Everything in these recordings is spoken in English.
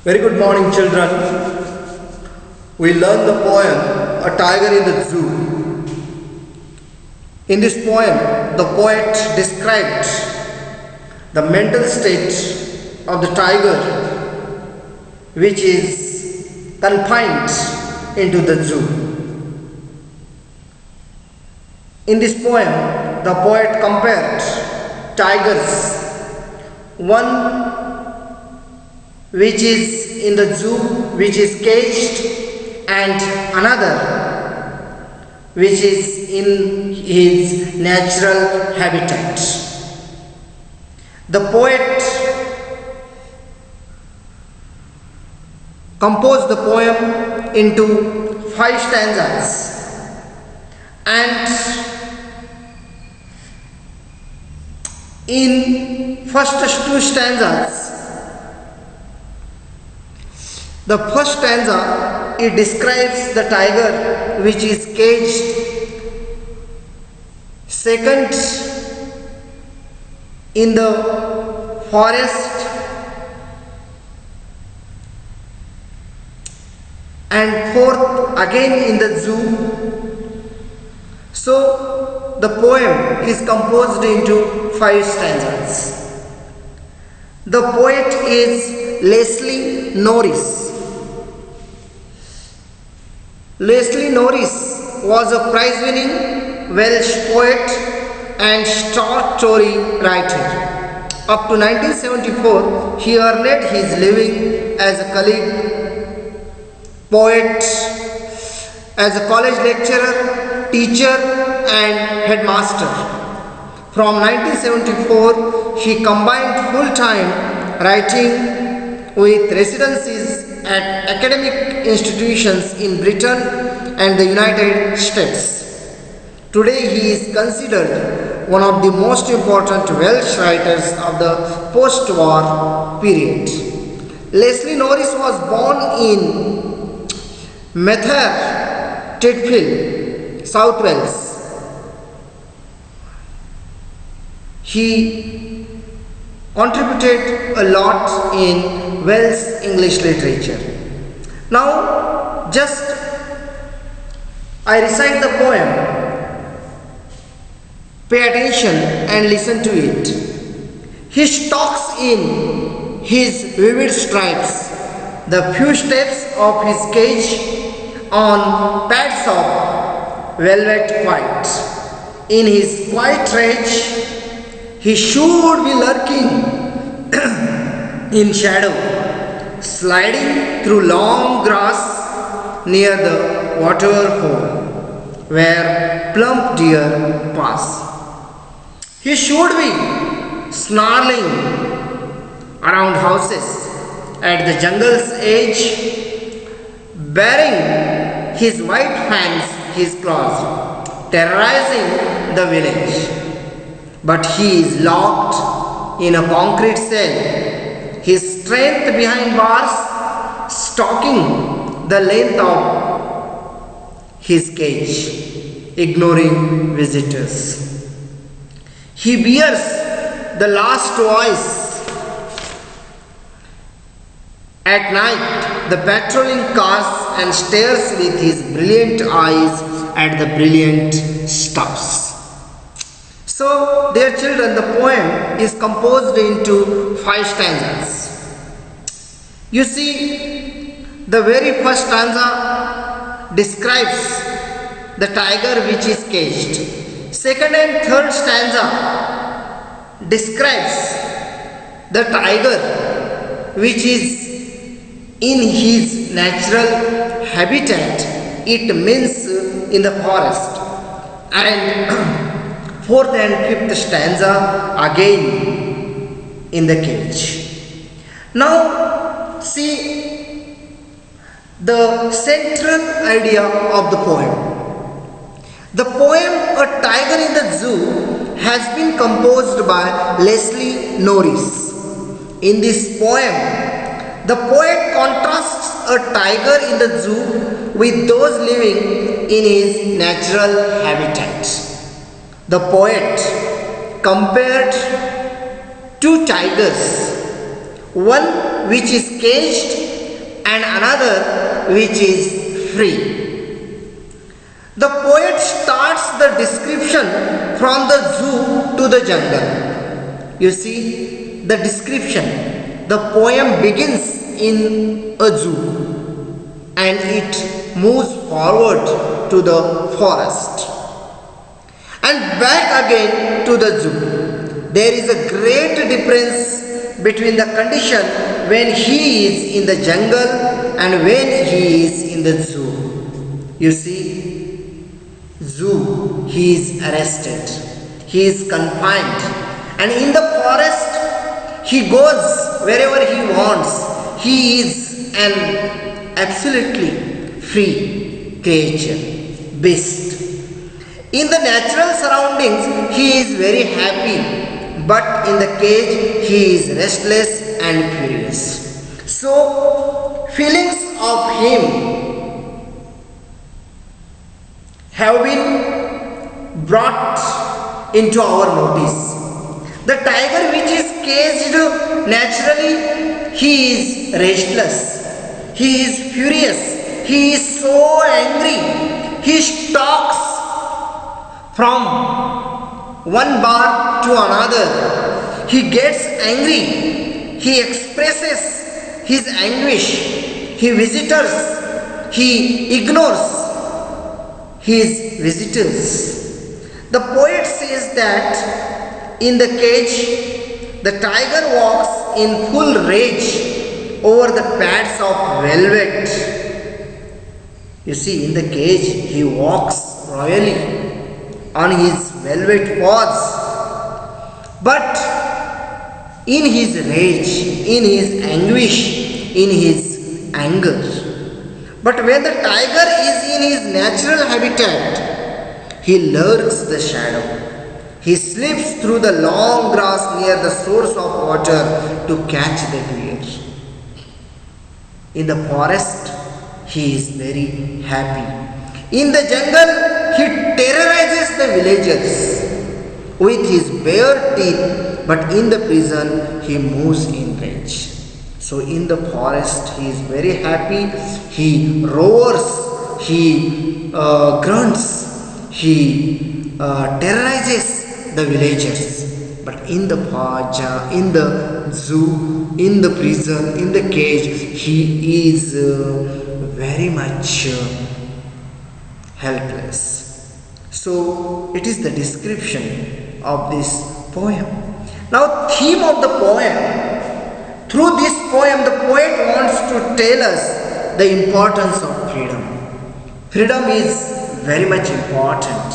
Very good morning, children. We learn the poem A Tiger in the Zoo. In this poem, the poet described the mental state of the tiger which is confined into the zoo. In this poem, the poet compared tigers, one which is in the zoo, which is caged, and another which is in his natural habitat. The poet composed the poem into 5 stanzas, and in first 2 stanzas, the first stanza, it describes the tiger which is caged. Second, in the forest, and fourth, again in the zoo. So, the poem is composed into 5 stanzas. The poet is Leslie Norris. Leslie Norris was a prize-winning Welsh poet and short story writer. Up to 1974, he earned his living as a colleague poet, as a college lecturer, teacher, and headmaster. From 1974, he combined full-time writing with residencies at academic institutions in Britain and the United States. Today he is considered one of the most important Welsh writers of the post-war period. Leslie Norris was born in Merthyr Tydfil, South Wales. He contributed a lot in Welsh English literature. Now, just I recite the poem. Pay attention and listen to it. He stalks in his vivid stripes, the few steps of his cage on pads of velvet white. In his quiet rage, he should be lurking in shadow, sliding through long grass near the water hole where plump deer pass. He should be snarling around houses at the jungle's edge, bearing his white fangs, his claws, terrorizing the village. But he is locked in a concrete cell, his strength behind bars, stalking the length of his cage, ignoring visitors. He bears the last voice. At night, the patrolling cars and stares with his brilliant eyes at the brilliant stars. So, dear children, the poem is composed into 5 stanzas. You see, the very first stanza describes the tiger which is caged. Second and third stanza describes the tiger which is in his natural habitat. It means in the forest. And fourth and fifth stanza again in the cage. Now see the central idea of the poem. The poem A Tiger in the Zoo has been composed by Leslie Norris. In this poem, the poet contrasts a tiger in the zoo with those living in his natural habitat. The poet compared two tigers, one which is caged and another which is free. The poet starts the description from the zoo to the jungle. You see, the description, the poem begins in a zoo and it moves forward to the forest and back again to the zoo. There is a great difference between the condition when he is in the jungle and when he is in the zoo. You see, zoo, he is arrested, he is confined, and in the forest he goes wherever he wants. He is an absolutely free creature, beast. In the natural surroundings he is very happy, but in the cage he is restless and furious. So feelings of him have been brought into our notice. The tiger which is caged naturally, he is restless, he is furious, he is so angry, he stalks from one bar to another. He gets angry, he expresses his anguish, he visitors, he ignores his visitors. The poet says that in the cage, the tiger walks in full rage over the pads of velvet. You see, in the cage, he walks royally on his velvet paws. But in his rage, in his anguish, in his anger. But when the tiger is in his natural habitat, he lurks the shadow. He slips through the long grass near the source of water to catch the deer. In the forest, he is very happy. In the jungle, he terrorizes the villagers with his bare teeth, but in the prison, he moves in rage. So in the forest, he is very happy, he roars, he grunts, he terrorizes the villagers. But in the zoo, in the prison, in the cage, he is very much helpless. So it is the description of this poem. Now, theme of the poem. Through this poem, the poet wants to tell us the importance of freedom. Freedom is very much important.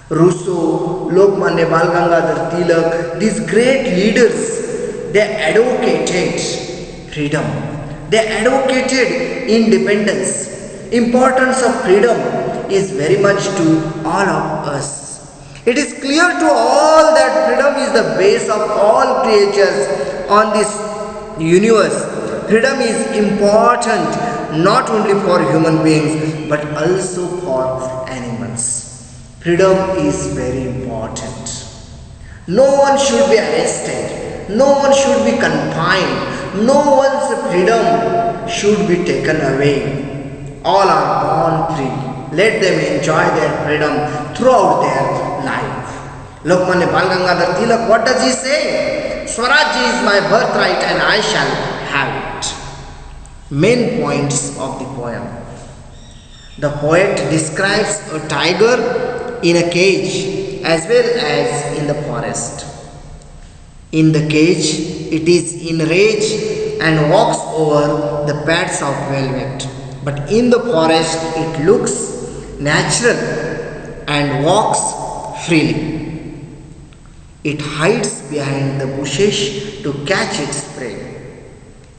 Rousseau, Lokmanya Bal Gangadhar Tilak, these great leaders, they advocated freedom. They advocated independence. Importance of freedom is very much to all of us. It is clear to all that freedom is the base of all creatures on this universe. Freedom is important not only for human beings but also for animals. Freedom is very important. No one should be arrested. No one should be confined. No one's freedom should be taken away. All are born free. Let them enjoy their freedom throughout their life. Lokmanya Bal Gangadhar Tilak, what does he say? Swaraj is my birthright and I shall have it. Main points of the poem. The poet describes a tiger in a cage as well as in the forest. In the cage, it is in rage and walks over the pads of velvet. But in the forest, it looks natural and walks freely. It hides behind the bushes to catch its prey.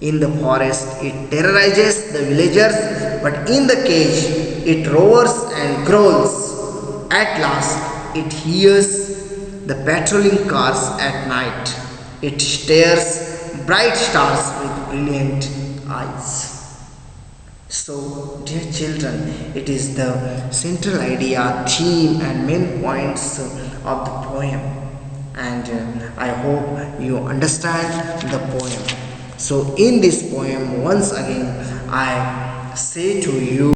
In the forest, it terrorizes the villagers, but in the cage, it roars and growls. At last, it hears the patrolling cars at night. It stares bright stars with brilliant eyes. So, dear children, it is the central idea, theme and main points of the poem. And I hope you understand the poem. So in this poem, once again I say to you,